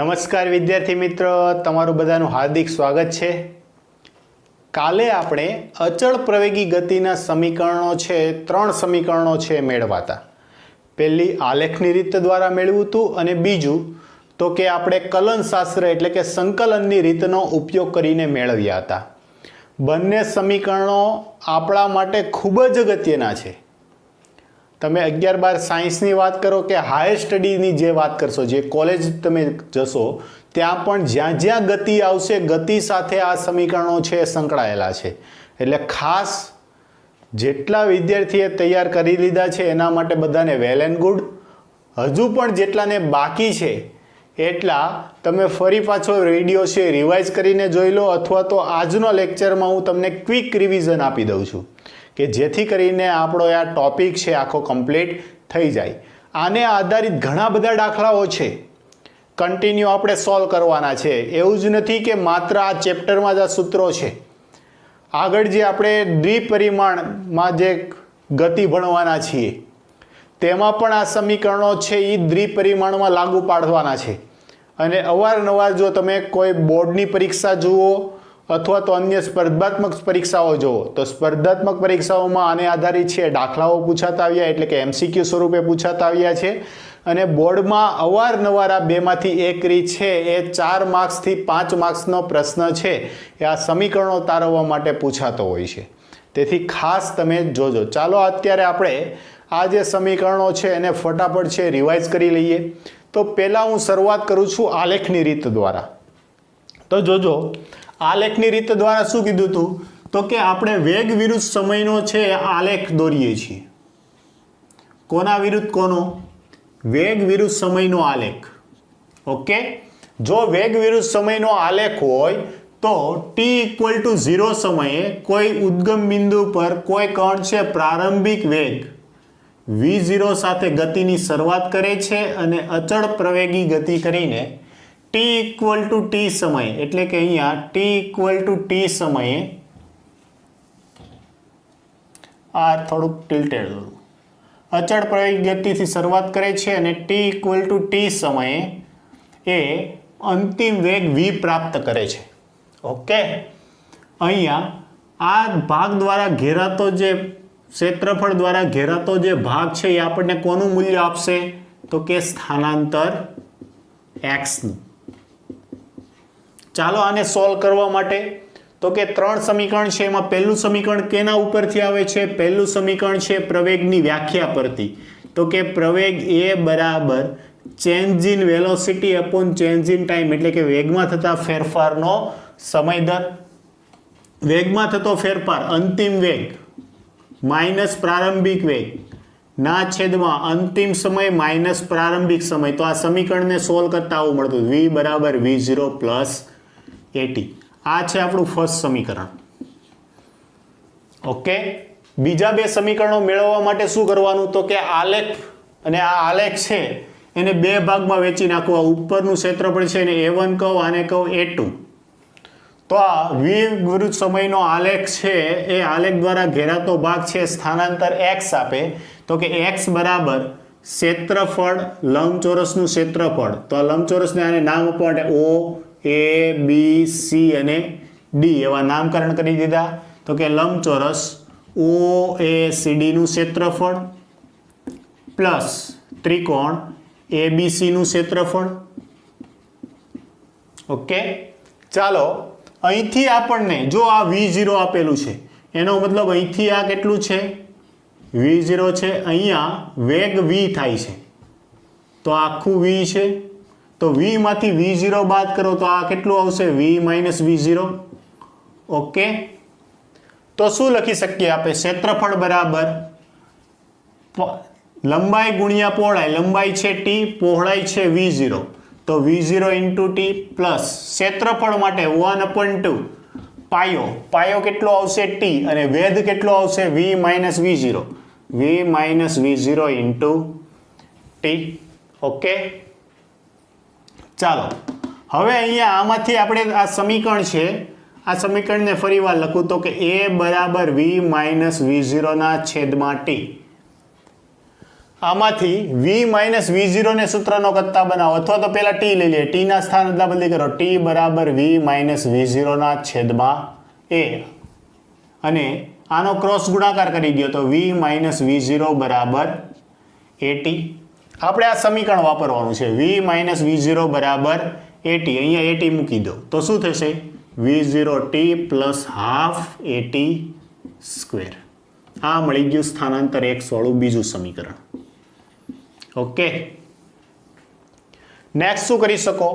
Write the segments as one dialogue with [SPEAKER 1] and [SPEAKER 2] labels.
[SPEAKER 1] નમસ્કાર વિદ્યાર્થી મિત્રો, તમારું બધાનું હાર્દિક સ્વાગત છે। કાલે આપણે અચળ પ્રવેગી ગતિના સમીકરણો છે, 3 સમીકરણો છે મેળવાતા। પહેલી આલેખની રીત દ્વારા મેળવ્યું હતું અને બીજું તો કે આપણે કલનશાસ્ત્ર એટલે કે સંકલનની રીતનો ઉપયોગ કરીને મેળવ્યા હતા। બંને સમીકરણો આપણા માટે ખૂબ જ અગત્યના છે। તમે 11-12 સાયન્સની વાત કરો કે હાયર સ્ટડીની જે વાત કરશો, જે કોલેજ તમે જશો ત્યાં પણ જ્યાં જ્યાં ગતિ આવશે, ગતિ સાથે આ સમીકરણો છે સંકળાયેલા છે। એટલે ખાસ જેટલા વિદ્યાર્થીએ તૈયાર કરી લીધા છે એના માટે બધાને વેલ એન્ડ ગુડ। હજુ પણ જેટલાને બાકી છે એટલા તમે ફરી પાછો વિડીયો છે રિવાઇઝ કરીને જોઈ લો, અથવા તો આજનો લેક્ચરમાં હું તમને ક્વિક રિવિઝન આપી દઉં છું કે જેથી કરીને આપણો આ ટોપિક છે આખો કમ્પ્લીટ થઈ જાય। આને આધારિત ઘણા બધા દાખલાઓ છે, કન્ટિન્યુ આપણે સોલ્વ કરવાના છે। એવું જ નથી કે માત્ર આ ચેપ્ટરમાં જ આ સૂત્રો છે, આગળ જે આપણે દ્વિપરિમાણમાં જે ગતિ ભણવાના છીએ તેમાં પણ આ સમીકરણો છે એ દ્વિપરિમાણમાં લાગુ પાડવાના છે। અને અવારનવાર જો તમે કોઈ બોર્ડની પરીક્ષા જુઓ અથવા તો અન્ય સ્પર્ધાત્મક પરીક્ષાઓ જુઓ તો સ્પર્ધાત્મક પરીક્ષાઓમાં આને આધારિત છે દાખલાઓ પૂછાતા આવ્યા, એટલે કે MCQ સ્વરૂપે પૂછાતા આવ્યા છે। અને બોર્ડમાં અવારનવાર આ બેમાંથી એક રીત છે એ 4 માર્ક્સથી 5 માર્ક્સનો પ્રશ્ન છે એ આ સમીકરણો તારવવા માટે પૂછાતો હોય છે, તેથી ખાસ તમે જોજો। ચાલો અત્યારે આપણે આ જે સમીકરણો છે એને ફટાફટ છે રિવાઇઝ કરી લઈએ। તો પહેલાં હું શરૂઆત કરું છું આલેખની રીત દ્વારા। તો જોજો, આલેખની રીત દ્વારા શું કીધું હતું તો કે આપણે વેગ વિરુદ્ધ સમયનો છે આલેખ દોરીએ છીએ। કોના વિરુદ્ધ કોનો? વેગ વિરુદ્ધ સમયનો આલેખ। ઓકે, જો વેગ વિરુદ્ધ સમયનો આલેખ હોય તો t=0 સમયે કોઈ ઉદ્ગમ બિંદુ પર કોઈ કણ છે પ્રારંભિક વેગ v0 સાથે ગતિની શરૂઆત કરે છે અને અચળ પ્રવેગી ગતિ કરીને t=t સમય, એટલે કે અહીંયા t=t સમયે આ થોડુંક ટિલ્ટેડ કરું, અચળ પ્રવેગી ગતિથી શરૂઆત કરે છે અને t=t સમયે એ અંતિમ વેગ v પ્રાપ્ત કરે છે। ઓકે, અહીંયા આ ભાગ દ્વારા ઘેરાતો જે ક્ષેત્રફળ દ્વારા ઘેરાતો જે ભાગ છે એ આપણને કોનું મૂલ્ય આપશે તો કે સ્થાનાંતર x નું। ચાલો આને સોલ્વ કરવા માટે તો કે 3 સમીકરણ છે, એમાં પહેલું સમીકરણ કેના ઉપરથી આવે છે? પહેલું સમીકરણ છે પ્રવેગની વ્યાખ્યા પરથી। તો કે પ્રવેગ a બરાબર change in velocity upon change in time, એટલે કે વેગમાં થતા ફેરફારનો સમય દર। વેગમાં થતો ફેરફાર અંતિમ વેગ માઇનસ પ્રારંભિક વેગ ના છેદમાં અંતિમ સમય માઇનસ પ્રારંભિક સમય। તો આ સમીકરણને સોલ્વ કરતા આવું મળતું v બરાબર v0 પ્લસ at। આ છે આપણું ફર્સ્ટ સમીકરણ। ઓકે, બીજા બે સમીકરણો મેળવવા માટે શું કરવાનું તો કે આલેખ, અને આ આલેખ છે એને બે ભાગમાં વેચી નાખવા। ઉપરનું ક્ષેત્રફળ છે એને a1 કહો, આને કહો a2। તો આ v વિરુદ્ધ સમયનો આલેખ છે એ આલેખ દ્વારા ઘેરાતો ભાગ છે સ્થાનાંતર x આપે। તો કે x બરાબર ક્ષેત્રફળ લંબચોરસનું ક્ષેત્રફળ। તો આ લંબચોરસને આને નામ આપવા માટે O A B C અને D એવા નામકરણ કરી દીધા। તો કે લંબચોરસ OACD નું ક્ષેત્રફળ પ્લસ ત્રિકોણ ABC નું ક્ષેત્રફળ। ઓકે, ચાલો અહીંથી આપણને જો આ v0 આપેલું છે એનો મતલબ અહીંથી આ કેટલું છે? v0 છે। અહીંયા વેગ v થાય છે તો આખું v છે, તો v માંથી v0 બાદ કરો તો આ કેટલું આવશે? v minus v0। ઓકે, તો શું લખી શકીએ આપણે? ક્ષેત્રફળ બરાબર લંબાઈ ગુણ્યા પહોળાઈ, લંબાઈ છે t, પહોળાઈ છે v0, તો v0 ઇન્ટુ t પ્લસ ક્ષેત્રફળ માટે 1/2 પાયો, પાયો કેટલો આવશે? t, અને વેધ કેટલો આવશે? v minus v0, v minus v0 into t। Okay, ચાલો હવે અહીંયા આમાંથી આપણે આ સમીકરણ છે, આ સમીકરણને ફરી વાર લખું તો કે a બરાબર v માઇનસ v0 ના છેદમાં t। આમાંથી v માઇનસ v0 ને સૂત્રનો કરતા બનાવો, અથવા તો પહેલા t લઈ લઈએ, t ના સ્થાન અદલા બદલી કરો, t બરાબર v માઇનસ v0 ના છેદમાં a, અને આનો ક્રોસ ગુણાકાર કરી દો તો v માઇનસ v0 બરાબર at. આપણે આ સમીકરણ વાપરવાનું છે, v માઇનસ v0 બરાબર at, અહીંયા at મૂકી દો તો શું થશે, v0t plus half at square. આ મળી ગયું સ્થાનાંતર x વાળું બીજું સમીકરણ. ઓકે, નેક્સ્ટ શું કરી શકો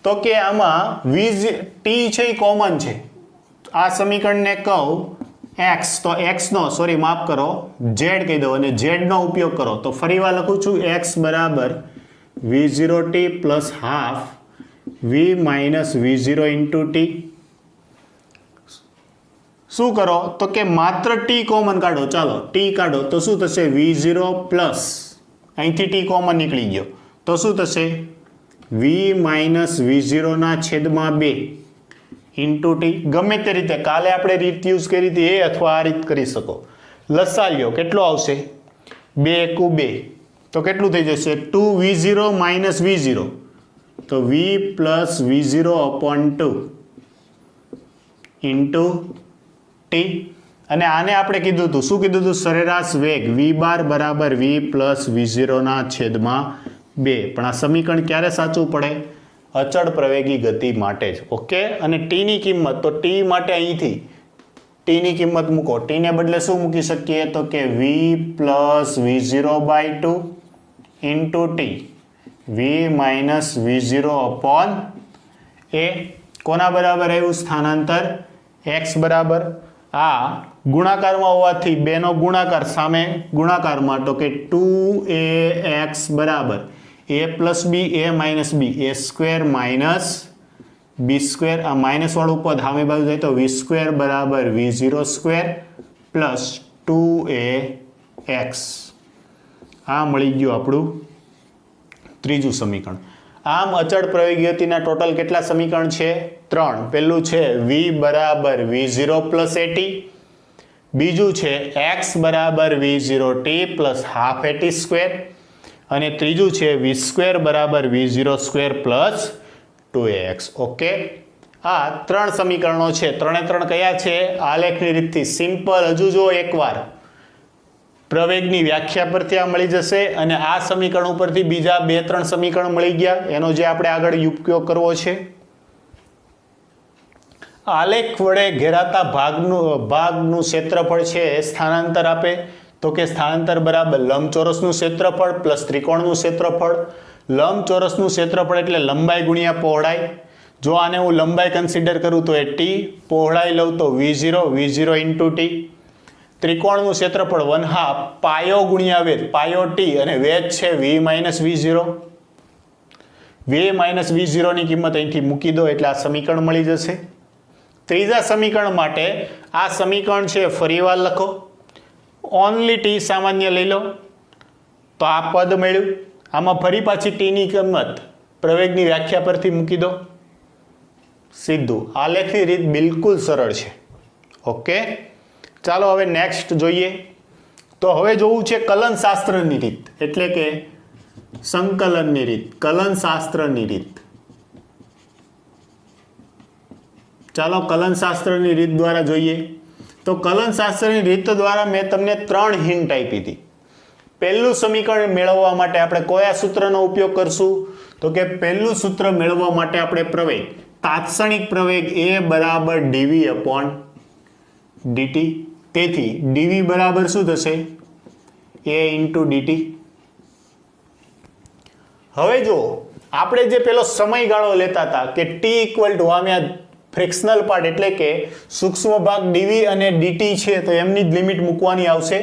[SPEAKER 1] તો કે આમાં t છે એ કોમન છે, આ સમીકરણને કહું x તો x નો સોરી માફ કરો z કહી દો અને z નો ઉપયોગ કરો તો ફરીવાર લખું છું x બરાબર v0t plus half v minus v0 into t. શું કરો તો કે માત્ર t કોમન કાઢો, ચાલો t કાઢો તો શું થશે, v0 પ્લસ અહીંથી t કોમન નીકળી ગયો તો શું થશે, v માઇનસ v0 ના છેદમાં 2 ઇન્ટુ t. ગમે તે રીતે કાલે આપણે રીત યુઝ કરી હતી એ અથવા આ રીત કરી શકો. લસા લ્યો કેટલો આવશે, 2 એકુ 2 તો કેટલું થઈ જશે, 2v0 માઇનસ v0 તો v plus v0 upon 2 into t. અને આને આપણે કીધું હતું, શું કીધું હતું, સરેરાશ વેગ v બાર બરાબર v પ્લસ v0 ના છેદમાં 2. પણ આ સમીકરણ ક્યારે સાચું પડે, અચળ પ્રવેગી ગતિ માટે જ. ઓકે, અને t ની કિંમત તો t માટે અહીંથી t ની કિંમત મૂકો, t ને બદલે શું મૂકી શકીએ તો કે v plus v0 by 2 into t v minus v0 upon a. કોના બરાબર આવ્યું સ્થાનાંતર, x બરાબર આ ગુણાકારમાં હોવાથી 2 નો ગુણાકાર સામે ગુણાકારમાં તો કે 2ax બરાબર a plus b a minus b a square minus b square. આ માઇનસ વાળું પદ સામે બાજુ જાય તો v સ્ક્વેર બરાબર v0 સ્ક્વેર પ્લસ 2ax. આ મળી ગયું આપણું ત્રીજું સમીકરણ. આમ અચળ પ્રવેગી ગતિના ટોટલ કેટલા સમીકરણ છે, 3. પહેલું છે v બરાબર v0 પ્લસ at, બીજું છે x બરાબર v0t plus half at square, અને ત્રીજું છે v સ્ક્વેર બરાબર v0 square plus 2ax. Okay, આ 3 સમીકરણો છે. 3 કયા છે, આલેખની રીતથી સિમ્પલ. હજુ જો એકવાર પ્રવેગની વ્યાખ્યા પરથી આ મળી જશે, અને આ સમીકરણ ઉપરથી બીજા 2-3 સમીકરણ મળી ગયા, એનો જે આપણે આગળ ઉપયોગ કરવો છે. આલેખ વડે ઘેરાતા ભાગનું ક્ષેત્રફળ છે એ સ્થાનાંતર આપે તો કે સ્થાનાંતર બરાબર લંબચોરસનું ક્ષેત્રફળ પ્લસ ત્રિકોણનું ક્ષેત્રફળ. લંબચોરસનું ક્ષેત્રફળ એટલે લંબાઈ ગુણ્યા પહોળાઈ. જો આને હું લંબાઈ કન્સિડર કરું તો એ t, પહોળાઈ લઉં તો v0 ઇન્ટુ t. ત્રિકોણનું ક્ષેત્રફળ 1/2 પાયો ગુણ્યા વેધ, પાયો t, અને વેધ છે v minus v0. v minus v0 ની કિંમત અહીંથી મૂકી દો એટલે આ સમીકરણ મળી જશે. ત્રીજા સમીકરણ માટે આ સમીકરણ છે ફરીવાર લખો, ઓનલી t સામાન્ય લઈ લો તો આ પદ મળ્યું. આમાં ફરી પાછી t ની કિંમત પ્રવેગની વ્યાખ્યા પરથી મૂકી દો, સીધું. આલેખની રીત બિલકુલ સરળ છે. ઓકે, ચાલો હવે નેક્સ્ટ જોઈએ. તો હવે જોવું છે કલનશાસ્ત્રની રીત, એટલે કે સંકલનની રીત, કલનશાસ્ત્રની રીત. ચાલો કલનશાસ્ત્રની રીત દ્વારા જોઈએ. તો કલનશાસ્ત્રની રીત દ્વારા મેં તમને 3 હિન્ટ આપી હતી. પહેલું સમીકરણ મેળવવા માટે આપણે કયા સૂત્રનો ઉપયોગ કરશું તો કે પહેલું સૂત્ર મેળવવા માટે આપણે પ્રવેગ, તાત્ક્ષણિક પ્રવેગ a બરાબર dv અપોન dt. તેથી dv બરાબર શું થશે, a ઇન્ટુ dt. હવે જો આપણે જે પેલો સમયગાળો લેતા હતા કે t ઇક્વલ ટુ આમે ફ્રેક્શનલ પાર્ટ એટલે કે સૂક્ષ્મ ભાગ dv અને dt છે તો એમની જ લિમિટ મૂકવાની આવશે.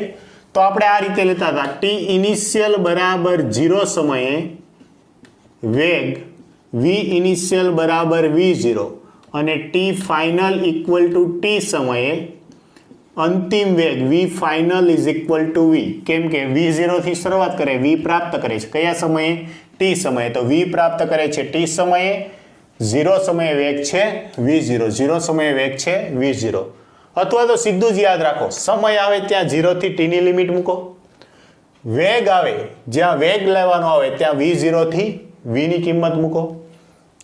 [SPEAKER 1] તો આપણે આ રીતે લેતા હતા, t ઇનિશિયલ બરાબર 0 સમયે વેગ v ઇનિશિયલ બરાબર v0 અને t final equal to t સમયે અંતિમ વેગ v final is equal two v. કેમ કે v0 થી શરૂઆત કરે, v પ્રાપ્ત કરે છે કયા સમયે, t સમયે. તો v પ્રાપ્ત કરે છે t સમયે, 0 સમયે વેગ છે v0, 0 સમયે વેગ છે v0. અથવા તો સીધું જ યાદ રાખો, સમય આવે ત્યાં 0 થી t ની લિમિટ મૂકો. વેગ આવે, જ્યાં વેગ લેવાનો આવે ત્યાં v0 થી v ની કિંમત મૂકો.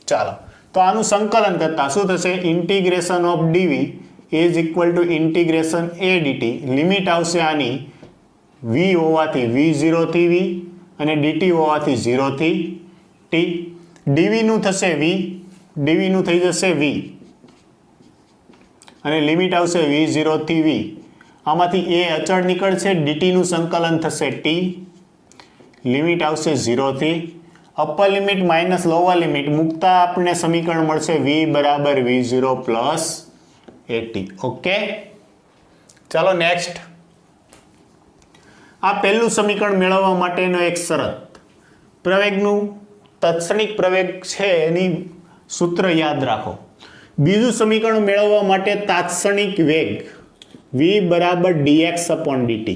[SPEAKER 1] ચાલો, તો આનું સંકલન કરતા શું થશે? Integration of dv is equal two integration a dt. Limit આવશે આની v હોવાથી v0 થી v અને dt હોવાથી 0 થી t. dv નું થશે v, dv નું થઈ જશે v અને લિમિટ આવશે v0 થી v. આમાંથી a અચળ નીકળશે, dt નું સંકલન થશે t, લિમિટ આવશે 0 થી. Upper limit minus lower limit મૂકતા આપણને સમીકરણ મળશે v બરાબર v0 પ્લસ at. ઓકે, ચાલો નેક્સ્ટ. આ પહેલું સમીકરણ મેળવવા માટેનો એક શરત, પ્રવેગનું તત્ક્ષણિક પ્રવેગ છે એની સૂત્ર યાદ રાખો. બીજું સમીકરણ મેળવવા માટે તાત્ક્ષણિક વેગ v બરાબર dx upon dt.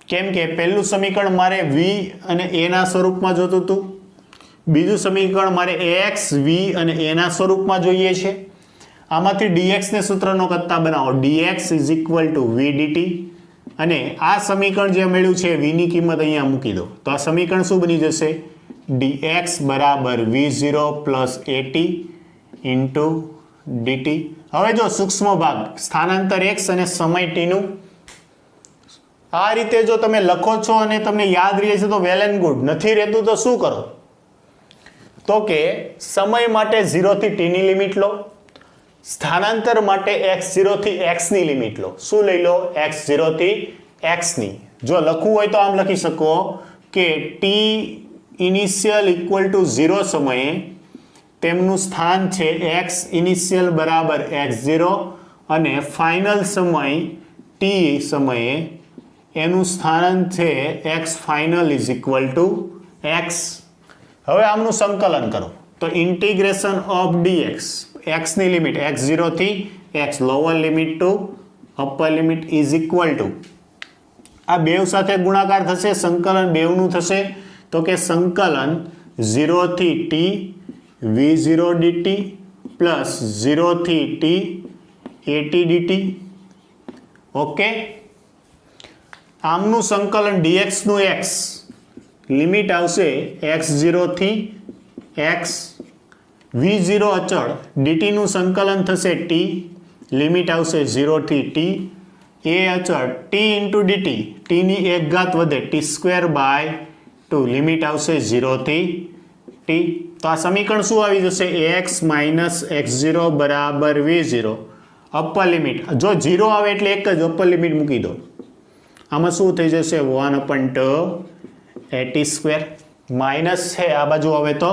[SPEAKER 1] કેમ કે પહેલું સમીકરણ મારે v અને a ના સ્વરૂપમાં જોતું હતું, બીજું સમીકરણ મારે ax v અને a ના સ્વરૂપમાં જોઈએ છે. આમાંથી dx ને સૂત્રનો કરતા બનાવો, dx is equal two v dt. અને આ સમીકરણ જે મળ્યું છે v ની કિંમત અહીંયા મૂકી દો, તો આ સમીકરણ શું બની જશે? dx બરાબર v0 plus at into dt. હવે જો સૂક્ષ્મ ભાગ સ્થાનાંતર x અને સમય t નું આ રીતે જો તમે લખો છો અને તમને યાદ રહે છે તો વેલ એન્ડ ગુડ, નથી રહેતું તો શું કરો? તો કે સમય માટે 0 થી t ની લિમિટ લો, સ્થાનાંતર માટે x0 થી x ની લિમિટ લો. શું લઈ લો? x0 થી x ની. જો લખવું હોય તો આમ લખી શકો કે t ઇનિશિયલ ઇક્વલ ટુ 0 સમયે તેમનું સ્થાન છે x ઇનિશિયલ બરાબર x0 અને ફાઇનલ સમય t સમયે એનું સ્થાન છે x final is equal to x. હવે આમનું સંકલન કરો તો ઇન્ટિગ્રેશન ઓફ dx, x ની લિમિટ x0 થી x, lower limit to upper limit is equal to, આ બેવ સાથે ગુણાકાર થશે, સંકલન બેવનું થશે. તો કે સંકલન 0 થી t v0 dt પ્લસ 0 થી t at dt. ઓકે, આમનું સંકલન dx નું x, લિમિટ આવશે x0 થી x, v0 અચળ, dt નું સંકલન થશે t, લિમિટ આવશે 0 થી t, a અચળ t ઇન્ટુ dt, t ની એક ઘાત વધે t સ્ક્વેર બાય 2, લિમિટ આવશે 0 થી t. તો આ સમીકરણ શું આવી જશે? ax માઇનસ x0 બરાબર v0. અપર લિમિટ જો 0 આવે એટલે એક જ અપર લિમિટ મૂકી દો, આમાં શું થઈ જશે? 1/2 at સ્ક્વેર, માઇનસ છે આ બાજુ આવે તો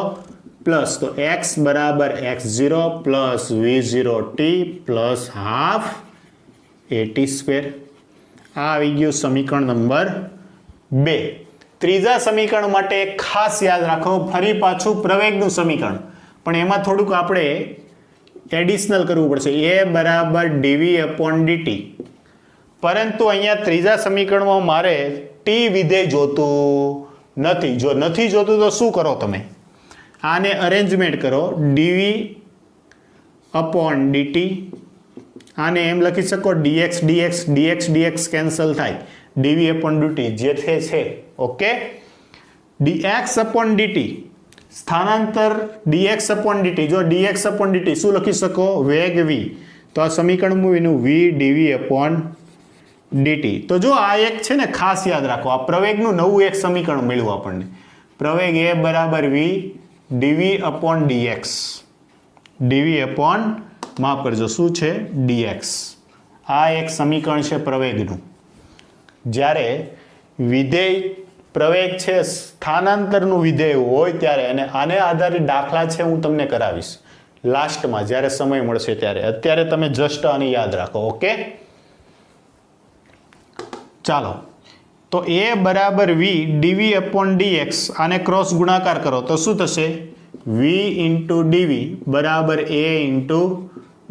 [SPEAKER 1] પ્લસ, તો x બરાબર x0 plus v0 t plus half at square. આ આવી ગયું સમીકરણ નંબર 2. ત્રીજા સમીકરણ માટે ખાસ યાદ રાખો, ફરી પાછું પ્રવેગનું સમીકરણ, પણ એમાં થોડુંક આપણે એડિશનલ કરવું પડશે. a બરાબર dv upon dt. પરંતુ અહીંયા ત્રીજા સમીકરણમાં મારે t વિધેય જોતું નથી. જો નથી જોતું તો શું કરો તમે? આને અરેન્જમેન્ટ કરો, dv upon dt. આને એમ લખી શકો dx dx dx dx cancel થાય, dv upon dt જે છે. ઓકે, dx upon dt સ્થાનાંતર dx upon dt. જો dx upon dt શું લખી શકો? વેગ v. તો આ સમીકરણનું એનું v dv upon dt. તો જો આ એક છે ને ખાસ યાદ રાખો, આ પ્રવેગનું નવું એક સમીકરણ મળ્યું આપણને. પ્રવેગ a બરાબર v dv upon dx, dv upon માફ કરજો શું છે? dx. આ એક સમીકરણ છે પ્રવેગનું. જ્યારે વિધેય પ્રવેગ છે સ્થાનાંતરનું વિધેય હોય ત્યારે, અને આને આધારિત દાખલા છે હું તમને કરાવીશ લાસ્ટમાં જ્યારે સમય મળશે ત્યારે. અત્યારે તમે જસ્ટ આને યાદ રાખો. ઓકે, ચાલો, તો a બરાબર v dv upon dx, આને ક્રોસ ગુણાકાર કરો તો શું થશે? v ઇન્ટુ dv બરાબર a ઇન્ટુ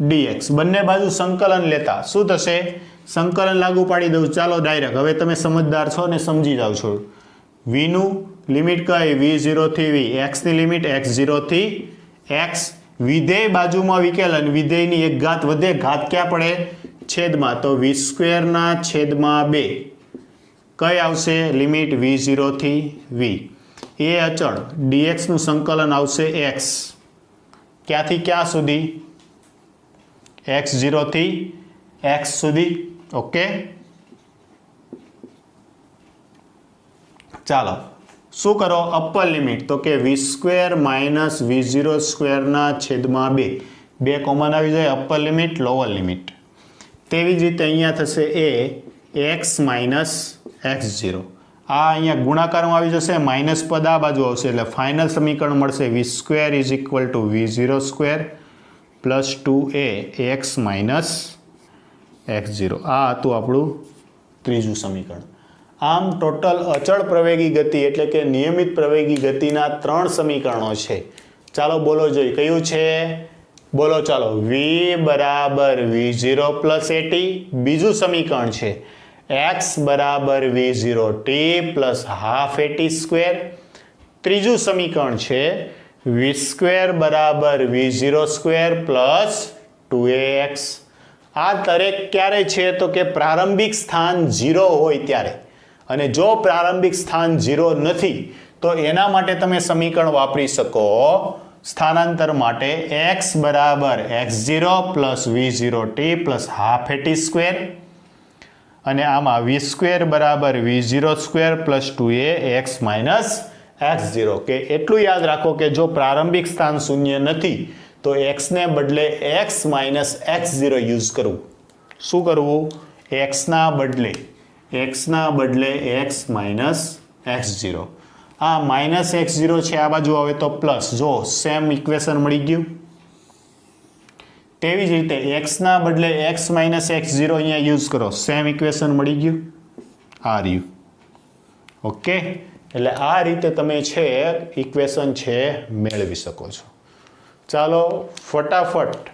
[SPEAKER 1] dx. બંને બાજુ સંકલન લેતા શું થશે? સંકલન લાગુ પાડી દઉં. ચાલો ડાયરેક્ટ, હવે તમે સમજદાર છો ને સમજી જાઓ છો. v નું લિમિટ કઈ? v0 થી v, x ની લિમિટ x0 થી x, વિધેય બાજુમાં વિકેલન, વિધેયની એક ઘાત વધે, ઘાત ક્યાં પડે? છેદમાં, તો v² ના છેદમાં 2 કઈ આવશે લિમિટ v0 થી v એ અચળ dx નું સંકલન આવશે x ક્યાંથી ક્યાં સુધી x0 થી x સુધી ઓકે ચાલો શું કરો અપર લિમિટ તો કે v² માઇનસ v0 સ્ક્વેરના છેદમાં 2 કોમન આવી જાય અપર લિમિટ લોઅર લિમિટ તેવી જ રીતે અહીંયા થશે એ x માઇનસ x0 આ અહીંયા ગુણાકારમાં આવી જશે માઇનસ પદ આ બાજુ આવશે એટલે ફાઇનલ સમીકરણ મળશે v² is equal two v0 square plus 2a x minus x0 આ હતું આપણું ત્રીજું સમીકરણ આમ ટોટલ અચળ પ્રવેગી ગતિ એટલે કે નિયમિત પ્રવેગી ગતિના 3 સમીકરણો છે ચાલો બોલો જોઈએ કયું છે બોલો ચાલો v બરાબર v0 પ્લસ at બીજું સમીકરણ છે x બરાબર v0t plus half at square ત્રીજું સમીકરણ છે v² બરાબર v0 સ્ક્વેર પ્લસ 2ax આ દરેક ક્યારે છે તો કે પ્રારંભિક સ્થાન 0 હોય ત્યારે અને જો પ્રારંભિક સ્થાન 0 નથી તો એના માટે તમે સમીકરણ વાપરી શકો સ્થાનાંતર માટે x બરાબર x0 plus v0t plus half at square અને આમાં v² બરાબર v0 square plus 2a x minus x0 કે એટલું યાદ રાખો કે જો પ્રારંભિક સ્થાન શૂન્ય નથી તો x ને બદલે x માઇનસ x0 યુઝ કરવું શું કરવું x ના બદલે x માઇનસ x0 આ માઇનસ x0 છે આ બાજુ આવે તો પ્લસ જો સેમ ઇક્વેશન મળી ગયું તેવી જ રીતે x ના બદલે x માઇનસ x0 અહીંયા યુઝ કરો સેમ ઇક્વેશન મળી ગયું આ રહ્યું ઓકે એટલે આ રીતે તમે છે ઇક્વેશન છે મેળવી શકો છો ચાલો ફટાફટ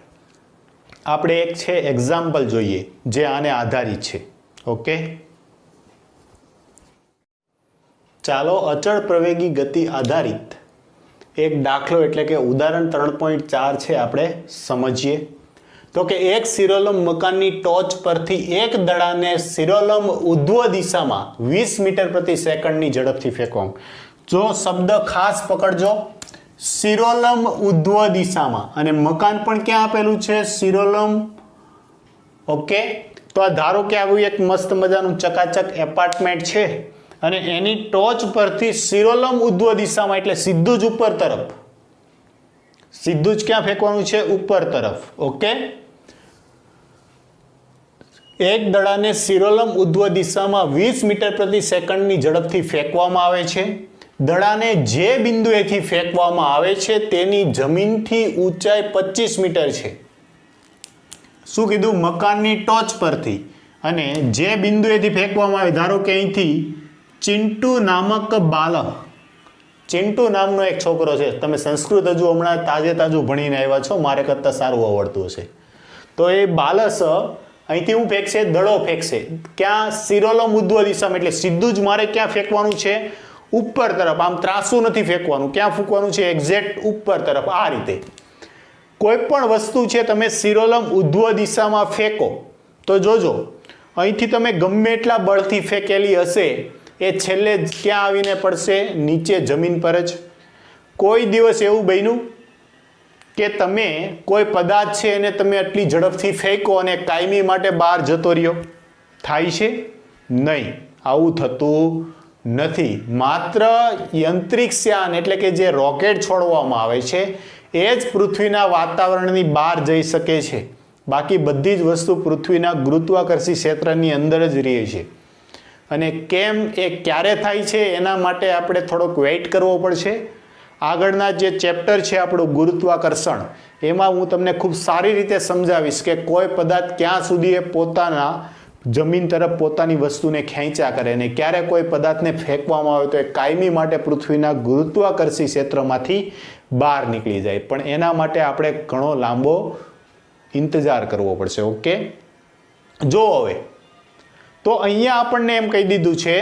[SPEAKER 1] આપણે એક છે એક્ઝામ્પલ જોઈએ જે આને આધારિત છે ઓકે ચાલો અચળ પ્રવેગી ગતિ આધારિત એક દાખલો એટલે કે ઉદાહરણ 3.4 છે આપણે સમજીએ તો કે એક શિરોલંબ મકાનની ટોચ પરથી એક દડાને શિરોલંબ ઉધ્વ દિશામાં 20 મીટર પ્રતિ સેકન્ડની ઝડપથી ફેંકવામાં જો શબ્દ ખાસ પકડજો શિરોલંબ ઉધ્વ દિશામાં અને મકાન પણ ક્યાં આપેલું છે શિરોલંબ ઓકે તો આ ધારો કે આવું એક મસ્ત મજાનું ચકાચક એપાર્ટમેન્ટ છે અને એની ટોચ પરથી શિરોલંબ ઉધ્વ દિશામાં એટલે સીધું જ ઉપર તરફ સીધું જ ક્યાં ફેંકવાનું છે ઉપર તરફ ઓકે એક દડાને શિરોલંબ ઉધ્વ દિશામાં 20 મીટર પ્રતિ સેકન્ડની ઝડપથી ફેંકવામાં આવે છે દડાને જે બિંદુએથી ફેંકવામાં આવે છે તેની જમીનથી ઊંચાઈ 25 મીટર છે શું કીધું મકાનની ટોચ પરથી અને જે બિંદુએથી ફેંકવામાં આવે ધારો કે અહીંથી ચિંટુ નામક બાલક ચિંટુ નામનો એક છોકરો છે તમે સંસ્કૃત હજુ હમણાં તાજું ભણીને આવ્યા છો મારે કરતાં સારું આવડતું હશે તો એ બાલસ અહીંથી હું ફેંકશે દડો ફેંકશે ક્યાં શિરોલંબ ઉધ્વ દિશામાં એટલે સીધું જ મારે ક્યાં ફેંકવાનું છે ઉપર તરફ આમ ત્રાસું નથી ફેંકવાનું ક્યાં ફૂંકવાનું છે એક્ઝેક્ટ ઉપર તરફ આ રીતે કોઈ પણ વસ્તુ છે તમે શિરોલંબ ઉધ્વ દિશામાં ફેંકો તો જોજો અહીંથી તમે ગમે એટલા બળથી ફેંકેલી હશે એ છેલ્લે ક્યાં આવીને પડશે નીચે જમીન પર જ કોઈ દિવસ એવું બન્યું કે તમે કોઈ પદાર્થ છે એને તમે આટલી ઝડપથી ફેંકો અને કાયમી માટે બહાર જતો રહ્યો થાય છે નહીં આવું થતું નથી માત્ર યંત્રિક યાન એટલે કે જે રોકેટ છોડવામાં આવે છે એ જ પૃથ્વીના વાતાવરણની બહાર જઈ શકે છે બાકી બધી જ વસ્તુ પૃથ્વીના ગુરુત્વાકર્ષી ક્ષેત્રની અંદર જ રહે છે અને કેમ એ ક્યારે થાય છે એના માટે આપણે થોડોક વેઇટ કરવો પડશે આગળના જે ચેપ્ટર છે આપણું ગુરુત્વાકર્ષણ એમાં હું તમને ખૂબ સારી રીતે સમજાવીશ કે કોઈ પદાર્થ ક્યાં સુધી એ પોતાના જમીન તરફ પોતાની વસ્તુને ખેંચ્યા કરે અને ક્યારે કોઈ પદાર્થને ફેંકવામાં આવે તો એ કાયમી માટે પૃથ્વીના ગુરુત્વાકર્ષી ક્ષેત્રમાંથી બહાર નીકળી જાય પણ એના માટે આપણે ઘણો લાંબો ઇંતજાર કરવો પડશે ઓકે જો હવે તો અહીંયા આપણને એમ કહી દીધું છે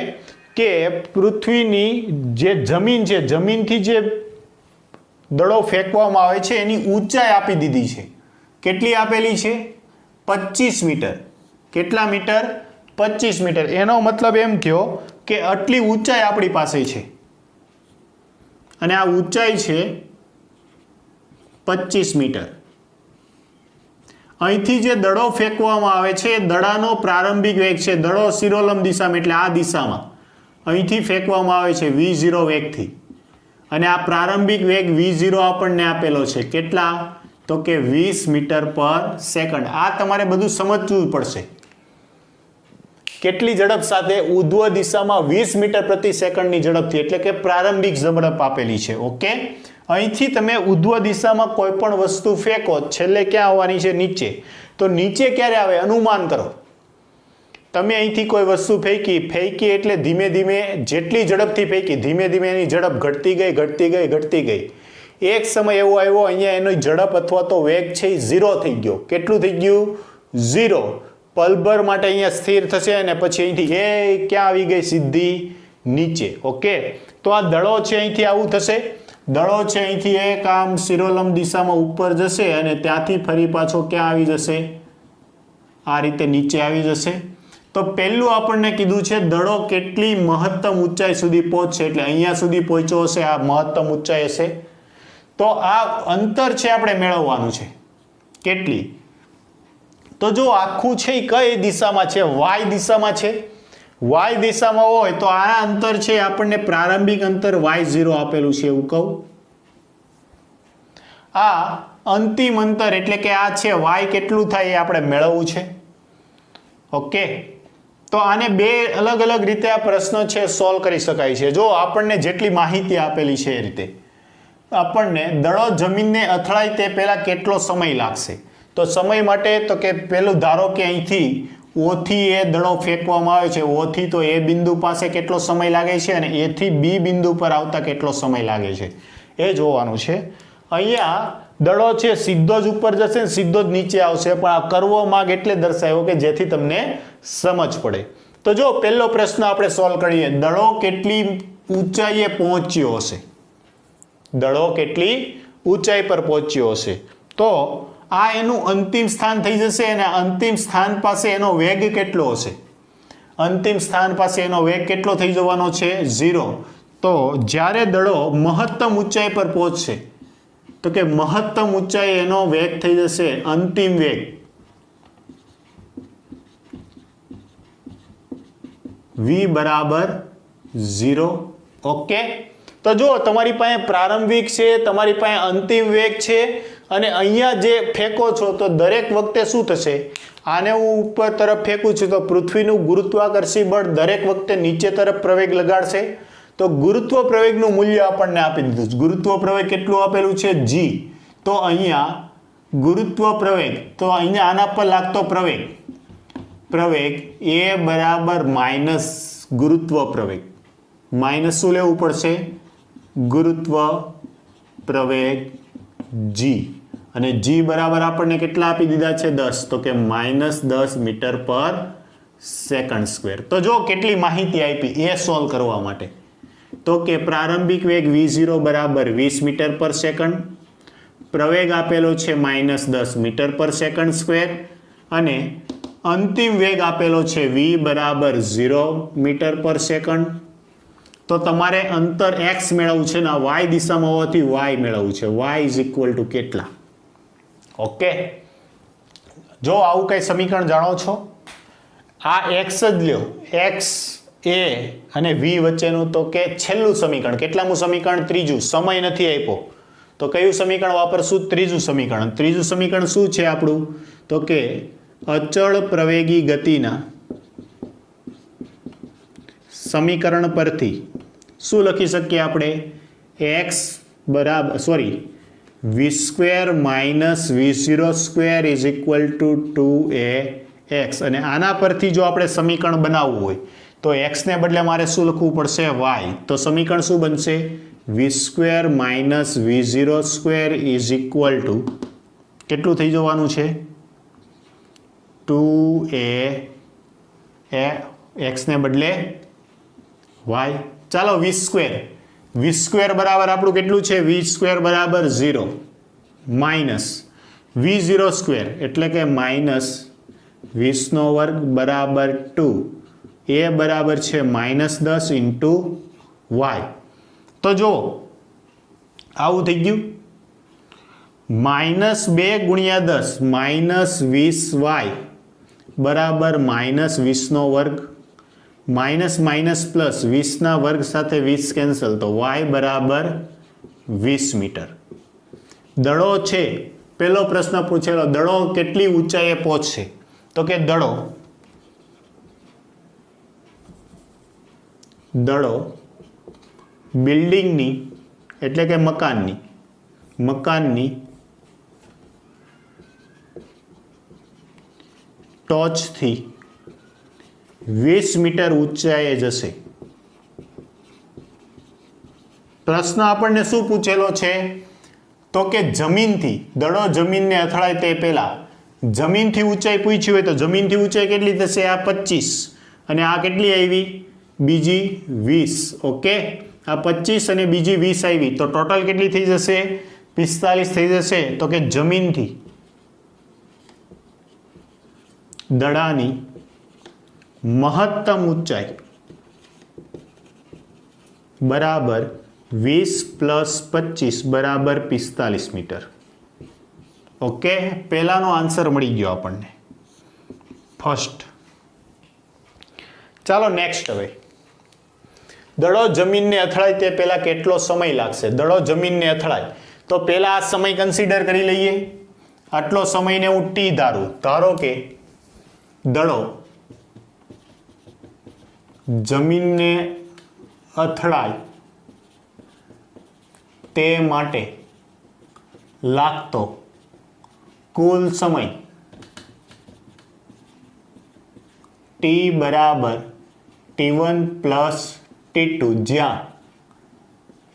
[SPEAKER 1] કે પૃથ્વીની જે જમીન છે જમીનથી જે દડો ફેંકવામાં આવે છે એની ઊંચાઈ આપી દીધી છે કેટલી આપેલી છે 25 મીટર કેટલા મીટર 25 મીટર। એનો મતલબ એમ થયો કે આટલી ઊંચાઈ આપણી પાસે છે અને આ ઊંચાઈ છે 25 મીટર। અહીંથી જે દડો ફેંકવામાં આવે છે એ દડાનો પ્રારંભિક વેગ છે, દડો શિરોલંબ દિશામાં એટલે આ દિશામાં અહીંથી ફેંકવામાં આવે છે v0 વેગથી અને આ પ્રારંભિક વેગ v0 આપણને આપેલો છે કેટલા તો કે 20 મીટર પર સેકન્ડ। આ તમારે બધું સમજવું પડશે કેટલી ઝડપ સાથે ઉધ્વ દિશામાં 20 મીટર પ્રતિ સેકન્ડની ઝડપથી એટલે કે પ્રારંભિક ઝડપ આપેલી છે। ઓકે, અહીંથી તમે ઉધ્વ દિશામાં કોઈ પણ વસ્તુ ફેંકો છેલ્લે ક્યાં આવવાની છે નીચે, તો નીચે ક્યારે આવે અનુમાન કરો। તમે અહીંથી કોઈ વસ્તુ ફેંકી એટલે ધીમે ધીમે જેટલી ઝડપથી ફેંકી ધીમે ધીમે એની ઝડપ ઘટતી ગઈ। એક સમય એવો આવ્યો અહીંયા એની ઝડપ અથવા તો વેગ છે એ 0 થઈ ગયો। કેટલું થઈ ગયું 0। પલભર માટે અહીંયા સ્થિર થશે અને પછી અહીંથી એ ક્યાં આવી ગઈ સીધી નીચે। ઓકે, તો આ દડો છે અહીંથી આવું થશે, દડો છે અહીંથી એક આમ શિરોલંબ દિશામાં ઉપર જશે અને ત્યાંથી ફરી પાછો ક્યાં આવી જશે આ રીતે નીચે આવી જશે। તો પહેલું આપણને કીધું છે દડો કેટલી મહત્તમ ઊંચાઈ સુધી પહોંચશે એટલે અહીંયા સુધી પહોંચ્યો હશે, આ મહત્તમ ઊંચાઈ હશે। તો આ અંતર છે આપણે મેળવવાનું છે કેટલી, તો જો આખું છે એ કઈ દિશામાં છે વાય દિશામાં છે, વાય દિશામાં હોય તો આ અંતર છે આપણને પ્રારંભિક અંતર y0 આપેલું છે એવું કહું। આ અંતિમ અંતર એટલે કે આ છે y કેટલું થાય એ આપણે મેળવવું છે। ઓકે, તો આને બે અલગ અલગ રીતે આ પ્રશ્ન છે સોલ્વ કરી શકાય છે। જો આપણને જેટલી માહિતી આપેલી છે એ રીતે આપણને દડો જમીનને અથડાય તે પહેલા કેટલો સમય લાગશે, તો સમય માટે તો કે પેલું ધારો કે અહીંથી O થી એ દડો ફેંકવામાં આવે છે, O થી તો એ બિંદુ પાસે કેટલો સમય લાગે છે અને એ થી બી બિંદુ પર આવતા કેટલો સમય લાગે છે એ જોવાનું છે। અહીંયા દડો છે સીધો જ ઉપર જશે ને સીધો જ નીચે આવશે, પણ આ કરવો માગ એટલે દર્શાવ્યો કે જેથી તમને સમજ પડે। તો જો પહેલો પ્રશ્ન આપણે સોલ્વ કરીએ, દડો કેટલી ઊંચાઈએ પહોંચ્યો હશે, દડો કેટલી ઊંચાઈ પર પહોંચ્યો હશે, તો આ એનું અંતિમ સ્થાન થઈ જશે અને અંતિમ સ્થાન પાસે એનો વેગ કેટલો હશે, અંતિમ સ્થાન પાસે એનો વેગ કેટલો થઈ જવાનો છે 0। તો જ્યારે દડો મહત્તમ ઊંચાઈ પર પહોંચશે તો કે મહત્તમ ઊંચાઈ એનો વેગ થઈ જશે અંતિમ વેગ v બરાબર 0। ઓકે, તો જો તમારી પાસે પ્રારંભિક છે, તમારી પાસે અંતિમ વેગ છે અને અહીંયા જે ફેંકો છો તો દરેક વખતે શું થશે, આને હું ઉપર તરફ ફેંકું છું તો પૃથ્વીનું ગુરુત્વાકર્ષી બળ દરેક વખતે નીચે તરફ પ્રવેગ લગાડશે। તો ગુરુત્વ પ્રવેગનું મૂલ્ય આપણને આપી દીધું છે, ગુરુત્વ પ્રવેગ કેટલું આપેલું છે g। તો અહીંયા ગુરુત્વ પ્રવેગ, તો અહીંયા આના પર લાગતો પ્રવેગ એ બરાબર માઇનસ ગુરુત્વ પ્રવેગ, માઇનસ શું લેવું પડશે ગુરુત્વ પ્રવેગ g અને g બરાબર આપણને કેટલા આપી દીધા છે 10, તો કે -10 મીટર પર સેકન્ડ સ્ક્વેર। તો જો કેટલી માહિતી આપી એ સોલ્વ કરવા માટે, તો કે પ્રારંભિક વેગ v0 બરાબર 20 મીટર પર સેકન્ડ, પ્રવેગ આપેલો છે -10 મીટર પર સેકન્ડ સ્ક્વેર અને અંતિમ વેગ આપેલો છે v બરાબર 0 મીટર પર સેકન્ડ। તો તમારે અંતર x મેળવવું છે ને y દિશામાં હોવાથી y મેળવવું છે, y ઇઝ ઇક્વલ ટુ કેટલા। ઓકે, જો આવું કઈ સમીકરણ જાણો છો, આ x જ લ્યો, x a અને v વચ્ચેનું તો કે છેલ્લું સમીકરણ, કેટલામું સમીકરણ ત્રીજું, સમય નથી આપ્યો તો કયું સમીકરણ વાપરશું ત્રીજું સમીકરણ। ત્રીજું સમીકરણ શું છે આપણું, તો કે અચળ પ્રવેગી ગતિના સમીકરણ પરથી શું લખી શકીએ આપણે, x બરાબર v² minus v0² is equal two 2ax। અને આના પરથી જો આપણે સમીકરણ બનાવવું હોય તો x ને બદલે મારે શું લખવું પડશે y। તો સમીકરણ શું બનશે v² minus v0² is equal two કેટલું થઈ જવાનું છે 2a x ને બદલે y। ચાલો v² બરાબર આપણું કેટલું છે v² બરાબર 0 માઇનસ v0² એટલે કે માઇનસ 20 વર્ગ બરાબર 2 એ બરાબર છે -10 ઇન્ટુ વાય. તો જો આવું થઈ ગયું -2 ગુણ્યા 10 -20y બરાબર -20 વર્ગ માઇનસ માઇનસ પ્લસ 20 વર્ગ સાથે 20 કેન્સલ તો y બરાબર 20 મીટર. દડો છે પેલો પ્રશ્ન પૂછેલો દડો કેટલી ઊંચાઈએ પહોંચશે તો કે દડો બિલ્ડિંગની એટલે કે મકાનની ટોચથી 20 મીટર ઊંચાઈએ જશે. પ્રશ્ન આપણને શું પૂછેલો છે તો કે જમીનથી દડો જમીનને અથડાય તે પહેલા જમીનથી ઊંચાઈ પૂછી હોય તો જમીનથી ઊંચાઈ કેટલી થશે આ 25 અને આ કેટલી આવી બીજી 20. ઓકે આ 25 અને બીજી 20 આવી તો ટોટલ કેટલી થઈ જશે 45 થઈ જશે. તો કે જમીનથી દડાની મહત્તમ ઊંચાઈ બરાબર 20 પ્લસ 25 બરાબર 45 મીટર. ઓકે પહેલાનો આન્સર મળી ગયો આપણને ફર્સ્ટ. ચાલો નેક્સ્ટ. હવે દડો જમીનને અથડાય તે પહેલા કેટલો સમય લાગશે. દડો જમીનને અથડાય તો પહેલા આ સમય કન્સિડર કરી લઈએ. આટલો સમયને હું ટી ધારો કે દડો જમીનને અથડાય તે માટે લાગતો કુલ સમય ટી બરાબર T1 પ્લસ T2 જ્યાં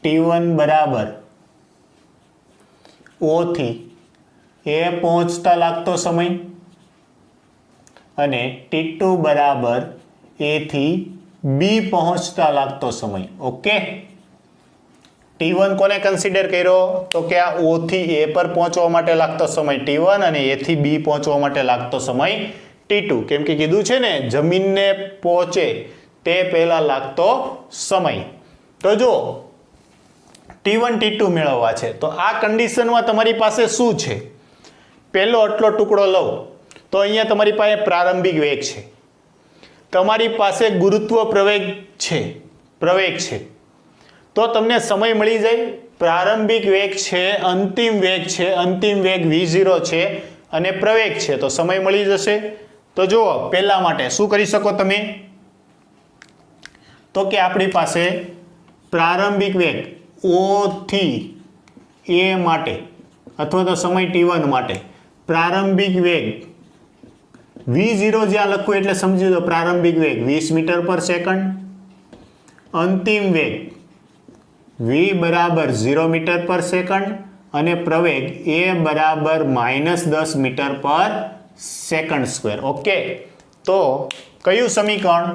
[SPEAKER 1] T1 બરાબર O થી A પહોંચતા લાગતો સમય અને T2 બરાબર A થી B પહોંચતા લાગતો સમય. ઓકે T1 કોને કન્સિડર કર્યો તો કે આ O થી A પર પહોંચવા માટે લાગતો સમય T1 અને A થી B પહોંચવા માટે લાગતો સમય T2. કેમ કે કીધું છે ને જમીનને પહોંચે તે પહેલા લાગતો સમય. તો જો T1 T2 મેળવવા છે તો આ કન્ડિશનમાં તમારી પાસે શું છે પહેલો આટલો ટુકડો લો તો અહીંયા તમારી પાસે પ્રારંભિક વેગ છે તમારી પાસે ગુરુત્વ પ્રવેગ છે તો તમને સમય મળી જાય. પ્રારંભિક વેગ છે અંતિમ વેગ v0 છે અને પ્રવેગ છે તો સમય મળી જશે. તો જુઓ પહેલા માટે શું કરી શકો તમે તો કે આપણી પાસે પ્રારંભિક વેગ O થી A માટે અથવા તો સમય T1 માટે પ્રારંભિક વેગ v0 જ્યાં લખવું એટલે સમજી લો પ્રારંભિક વેગ 20 મીટર પર સેકન્ડ અંતિમ વેગ v બરાબર 0 મીટર પર સેકન્ડ અને પ્રવેગ a બરાબર -10 મીટર પર સેકન્ડ સ્ક્વેર. ઓકે તો કયું સમીકરણ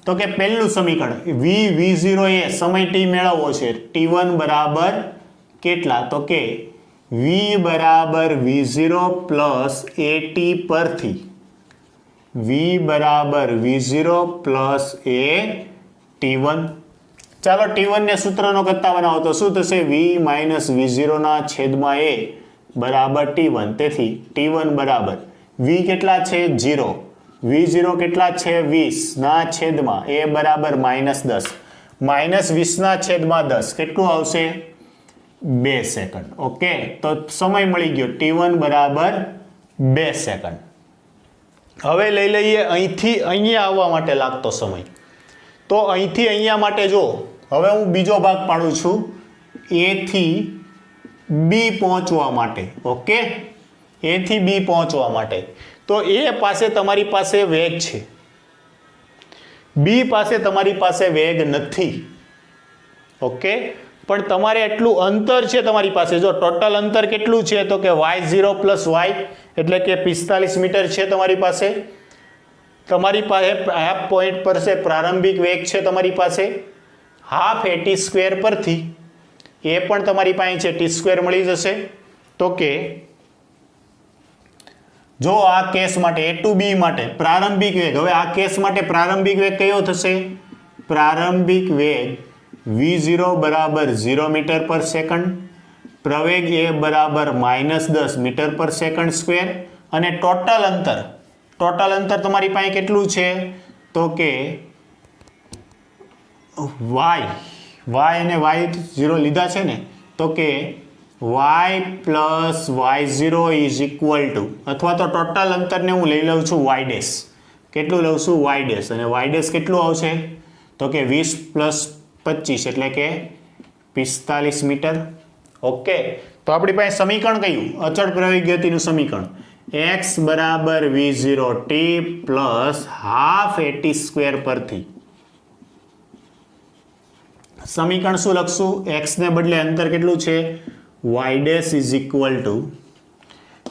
[SPEAKER 1] તો કે પહેલું સમીકરણ v0 એ સમય t મેળવવો છે T1 બરાબર કેટલા તો કે v બરાબર v0 પ્લસ at પરથી v બરાબર v0 પ્લસ a T1. ચાલો T1 ને સૂત્રનો કરતા બનાવો તો શું થશે v માઇનસ v0 ના છેદમાં a બરાબર T1. તેથી T1 બરાબર v કેટલા છે 0 v0 કેટલા છે 20 ના છેદમાં a બરાબર -10 -20 ના છેદમાં 10 કેટલું આવશે 2 સેકન્ડ. ઓકે તો સમય મળી ગયો T1 બરાબર 2 સેકન્ડ. હવે લઈ લઈએ અહીંથી અહીંયા આવવા માટે લાગતો સમય. તો અહીંથી અહીંયા માટે જો હવે હું બીજો ભાગ પાડું છું A થી B પહોંચવા માટે. ઓકે A થી B પહોંચવા માટે તો A પાસે તમારી પાસે વેગ છે B પાસે તમારી પાસે વેગ નથી. ઓકે પણ તમારે એટલું અંતર છે તમારી પાસે જો ટોટલ અંતર કેટલું છે તો કે y0 પ્લસ y એટલે કે 45 મીટર છે તમારી પાસે હાફ પોઈન્ટ પર છે પ્રારંભિક વેગ છે તમારી પાસે હાફ at સ્ક્વેર પરથી એ પણ તમારી પાસે છે t સ્ક્વેર મળી જશે. તો કે જો આ કેસ માટે A to B માટે પ્રારંભિક વેગ, હવે આ કેસ માટે પ્રારંભિક વેગ કયો થશે? પ્રારંભિક વેગ v0 બરાબર 0 મીટર પર સેકન્ડ, પ્રવેગ A બરાબર -10 મીટર પર સેકન્ડ સ્ક્વેર, અને ટોટલ અંતર તમારી પાસે કેટલું છે? તો કે y અને y0 લીધા છે ને, તો કે y plus y0 is equal two, અથવા તો ટોટલ અંતરને હું લઈ લઉં છું y ડેશ. કેટલું લઉં છું? y dash. અને y ડેશ કેટલું આવશે? તો કે 20 પ્લસ 25 એટલે કે 45 મીટર. ઓકે, તો આપણી પાસે સમીકરણ કયું? અચળ પ્રવેગી ગતિનું સમીકરણ x બરાબર v0t plus half at square પરથી સમીકરણ શું લખશું? x ને બદલે અંતર કેટલું છે? y dash is equal two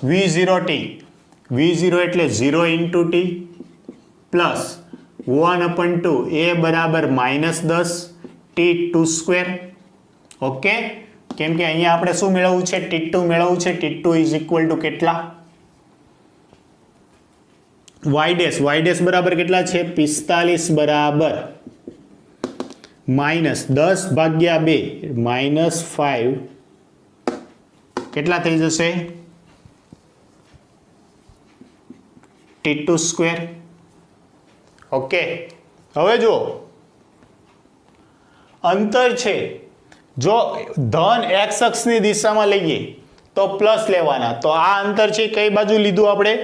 [SPEAKER 1] v0t, v0 એટલે 0 ઇન્ટુ t પ્લસ 1/2 a બરાબર -10 t2 સ્ક્વેર. ઓકે, કેમ કે અહીંયા આપણે શું મેળવવું છે? t2 મેળવવું છે. t2 ઇઝ ઇક્વલ ટુ કેટલા? y ડેશ બરાબર કેટલા છે? 45 બરાબર -10 ભાગ્યા 2 -5 કેટલા થઈ જશે? t2 square. ઓકે, હવે જો અંતર છે, જો ધન x અક્ષની દિશામાં લઈએ તો પ્લસ લેવાના. તો આ અંતર છે કઈ બાજુ લીધું આપણે?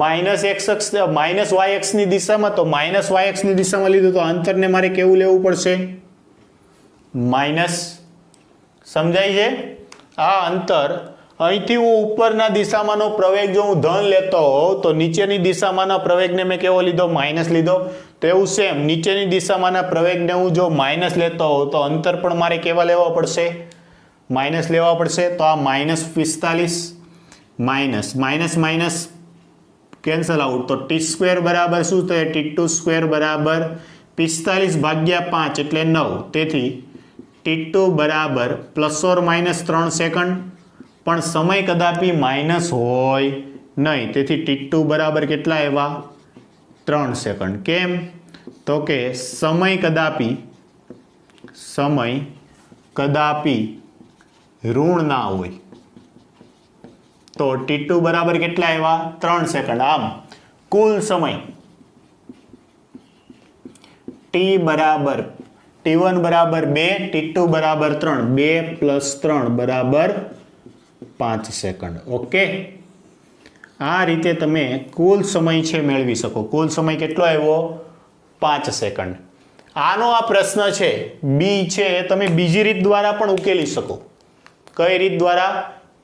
[SPEAKER 1] માઇનસ y અક્ષની દિશામાં. તો માઇનસ y અક્ષની દિશામાં લીધું, તો અંતરને મારે કેવું લેવું પડશે? માઇનસ. સમજાય છે? આ અંતર અહીંથી હું ઉપરના દિશામાંનો પ્રવેગ જો હું ધન લેતો હોઉં તો નીચેની દિશામાંના પ્રવેગને મેં કેવો લીધો? માઇનસ લીધો. તો એવું સેમ નીચેની દિશામાંના પ્રવેગને હું જો માઇનસ લેતો હોઉં તો અંતર પણ મારે કેવા લેવા પડશે? માઇનસ લેવા પડશે. તો આ -45 માઇનસ કેન્સલ આઉટ. તો ટી સ્ક્વેર બરાબર શું થાય? t2 સ્ક્વેર બરાબર 45 ભાગ્યા 5 એટલે 9. તેથી t2 બરાબર ±3 સેકન્ડ, પણ સમય કદાપી માઇનસ હોય નહીં. તેથી t2 બરાબર કેટલા આવ્યા? 3 સેકન્ડ. કેમ? તો કે સમય કદાપી ઋણ ના હોય. તો t2 બરાબર કેટલા આવ્યા? 3 સેકન્ડ. આમ કુલ સમય t1 બરાબર 2, t2 બરાબર 3, 2 + 3 બરાબર 5 સેકન્ડ. ઓકે, આ રીતે તમે કુલ સમય છે મેળવી શકો. કુલ સમય કેટલો આવ્યો? 5 સેકન્ડ. આનો આ પ્રશ્ન છે બી છે એ તમે બીજી રીત દ્વારા પણ ઉકેલી શકો. કઈ રીત દ્વારા?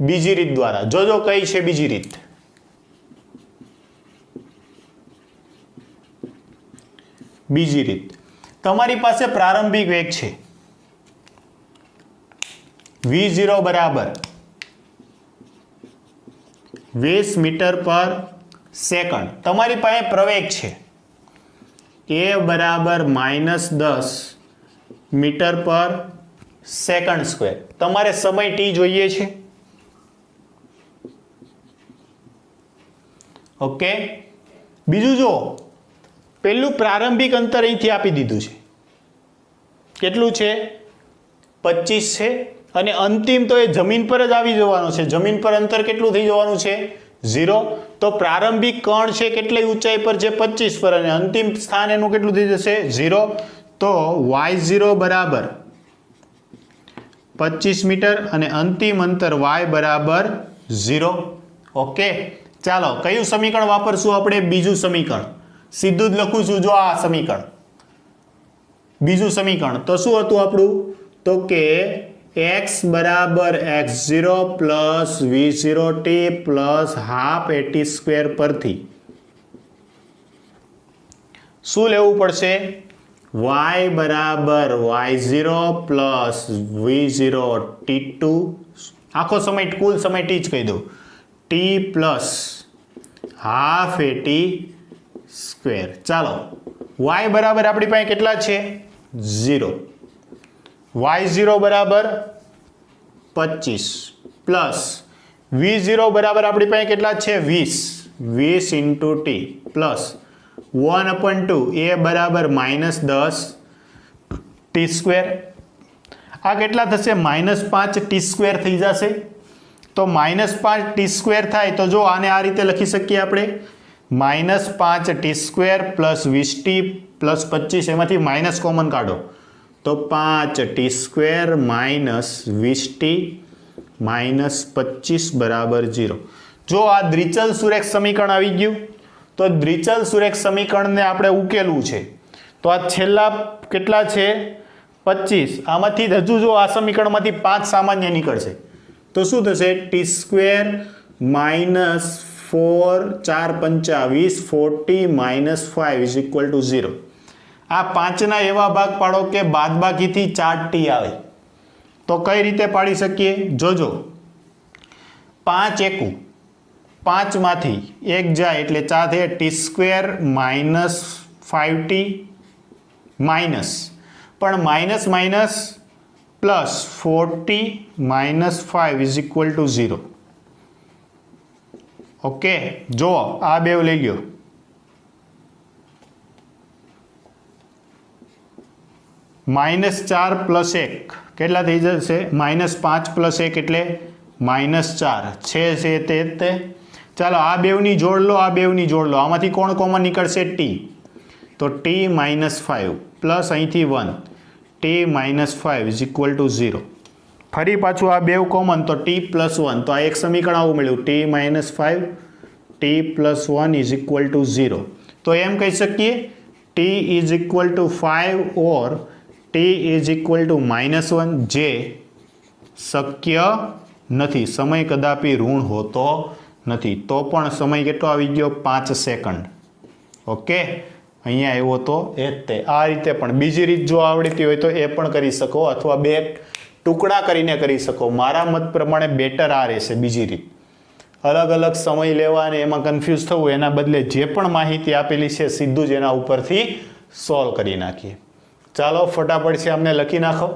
[SPEAKER 1] બીજી રીત દ્વારા. જોજો કઈ છે બીજી રીત. બીજી રીત, તમારી પાસે પ્રારંભિક વેગ છે v0 બરાબર 20 મીટર પર સેકન્ડ. તમારી પાસે પ્રવેગ છે a બરાબર -10 મીટર પર સેકન્ડ સ્ક્વેર. તમારે સમય t જોઈએ છે. ઓકે, બીજું જો પેલું પ્રારંભિક અંતર અહીંથી આપી દીધું છે. કેટલું છે? 25 છે. અને અંતિમ તો એ જમીન પર જ આવી જવાનું છે. જમીન પર અંતર કેટલું થઈ જવાનું છે? 0. તો પ્રારંભિક કણ છે કેટલી ઊંચાઈ પર છે? 25 પર. અને અંતિમ સ્થાન એનું કેટલું થઈ જશે? 0. તો y0 બરાબર 25 મીટર અને અંતિમ અંતર y બરાબર 0. ઓકે, ચાલો કયું સમીકરણ વાપરશું આપણે? બીજું સમીકરણ. સીધું જ લખું છું. જો આ સમીકરણ, બીજું સમીકરણ. તો શું હતું આપણું? તો કે x બરાબર x0 plus v0t plus half at square પરથી શું લેવું પડશે? y બરાબર y0 પ્લસ v0 t2 આખો સમય કુલ સમય t જ કહી દઉં, t plus half at square. ચાલો y બરાબર આપણી પાસે કેટલા છે? 0. y0 બરાબર 25 પ્લસ v0 બરાબર આપણી પાસે કેટલા છે? 20. 20 इंटू टी प्लस 1/2 ए बराबर -10 टी स्क्वेर। आ केटला थशे -5 टी स्क्वेर थी जशे तो -5 टी स्क्वेर थाय तो जो आने आ रीते लखी सकीए आपणे -5 T square plus 20 T plus 25 एमांथी माइनस कॉमन काढो तो 5 T square minus 20 T minus 25 बराबर 0। जो आ द्विचल सुरेख समीकरण आवी गयुं तो द्विचल सुरेख समीकरण ने आपणे उकेलवुं छे तो आ छेल्ला केटला छे 25 आमांथी हजू जो आ समीकरण मांथी 5 सामान्य निकळशे तो शुं थशे टी स्क्वेर माइनस 4 4 पंचा 20 40 माइनस 5 इज इक्वल टू 0। आ 5 ना एवा भाग पाड़ो के बादबाकी थी 4 टी आवे तो कई रीते पाड़ी सकीए जोजो 5 एकू 5 मांथी 1 जाए एटले 4 थे T square minus 5 T minus पण minus minus plus 40 minus 5 is equal to 0। Okay जो आ बेव लई गयो -4 प्लस 1 केटला थई जशे -5 प्लस 1 एटले -4 छे से ते चलो आ बेवनी जोड़ लो आ बेवनी जोड़ लो आमांथी कोण कॉमन निकळशे टी तो टी -5 प्लस અહીંથી 1 टी -5 इज इक्वल टू 0। फरी पाछું आ बेव कॉमन तो टी प्लस 1 तो आ एक समीकरण आवुं मळ्युं T -5 T plus 1 is equal to 0। तो एम कही सकीए टी इज इक्वल टू 5 और टी इज इक्वल टू -1 जे शक्य नहीं। समय कदापि ऋण होतो नहीं तो पण समय केटलो आवी गयो 5 सेकंड। ओके अहींया एवो तो ए ते आ रीते पण बीजी रीत जो आवडती होय तो ए पण करी शको अथवा बे टुकड़ा करीने करी शको। मारा मत प्रमाणे बेटर आ रहेशे बीजी रीत। अलग अलग समय लेवा अने एमां कन्फ्यूज थवुं एना बदले जे पण माहिती आपेली छे सीधुं ज एना उपरथी सॉल्व करी नाखीए। चालो फटाफट से हमने लखी नाखो।